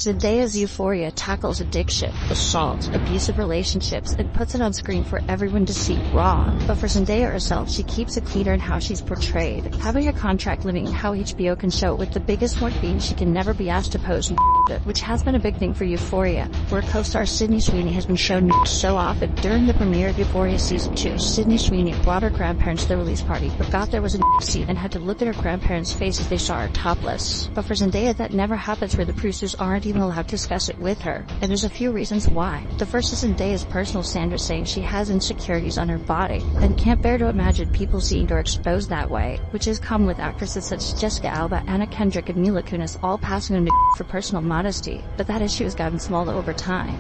Zendaya's Euphoria tackles addiction, assault, abusive relationships, and puts it on screen for everyone to see raw. But for Zendaya herself, she keeps it cleaner in how she's portrayed, having a contract limiting how HBO can show it, with the biggest one being she can never be asked to pose which has been a big thing for Euphoria, where co-star Sydney Sweeney has been shown so often. During the premiere of Euphoria Season 2, Sydney Sweeney brought her grandparents to the release party, but got there was a scene and had to look at her grandparents' face as they saw her topless. But for Zendaya, that never happens, where the producers aren't even allowed to discuss it with her, and there's a few reasons why. The first is Zendaya's personal standards, saying she has insecurities on her body, and can't bear to imagine people seeing her exposed that way, which is common with actresses such as Jessica Alba, Anna Kendrick, and Mila Kunis, all passing on for personal modesty, but that issue has gotten smaller over time.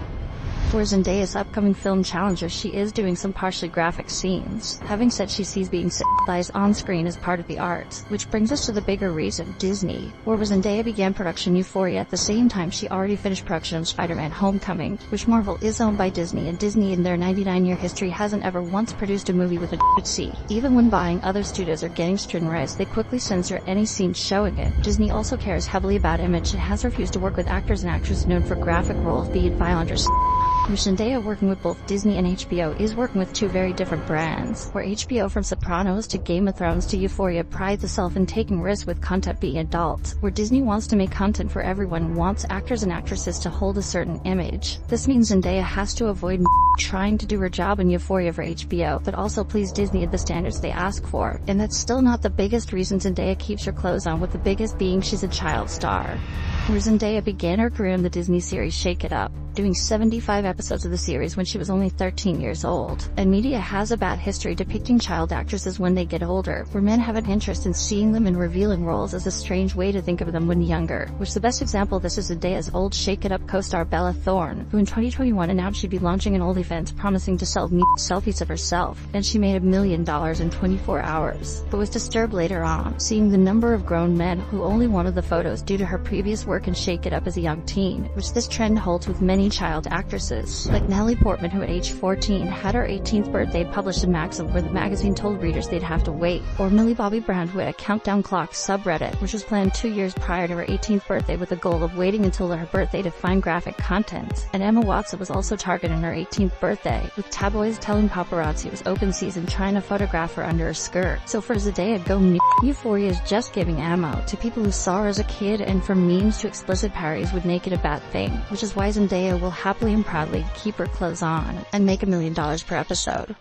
For Zendaya's upcoming film Challenger, she is doing some partially graphic scenes, having said she sees being sexualized on screen as part of the art, which brings us to the bigger reason: Disney, where Zendaya began production Euphoria at the same time she already finished production of Spider-Man Homecoming, which Marvel is owned by Disney, and Disney in their 99-year history hasn't ever once produced a movie with a C. Even when buying other studios or getting certain rights, they quickly censor any scene showing it. Disney also cares heavily about image and has refused to work with actors and actresses known for graphic roles, be it violent or with Zendaya working with both Disney and HBO is working with two very different brands, where HBO, from Sopranos to Game of Thrones to Euphoria, prides itself in taking risks with content being adult, where Disney wants to make content for everyone and wants actors and actresses to hold a certain image. This means Zendaya has to avoid trying to do her job in Euphoria for HBO, but also please Disney at the standards they ask for, and that's still not the biggest reason Zendaya keeps her clothes on, with the biggest being she's a child star. Where Zendaya began her career in the Disney series Shake It Up, doing 75 episodes of the series when she was only 13 years old, and media has a bad history depicting child actresses when they get older, where men have an interest in seeing them in revealing roles as a strange way to think of them when younger, which the best example of this is Zendaya's old Shake It Up co-star Bella Thorne, who in 2021 announced she'd be launching an OnlyFans promising to sell selfies of herself, and she made $1 million in 24 hours, but was disturbed later on, seeing the number of grown men who only wanted the photos due to her previous work in Shake It Up as a young teen, which this trend holds with many child actresses, like Natalie Portman, who at age 14 had her 18th birthday published in Maxim, where the magazine told readers they'd have to wait, or Millie Bobby Brown, who had a Countdown Clock subreddit, which was planned 2 years prior to her 18th birthday with the goal of waiting until her birthday to find graphic content, and Emma Watson was also targeted on her 18th birthday, with tabloids telling paparazzi it was open season trying to photograph her under her skirt. So for Zendaya, go Euphoria is just giving ammo to people who saw her as a kid, and from memes to explicit parodies would make it a bad thing, which is why Zendaya will happily and proudly keep her clothes on and make $1 million per episode.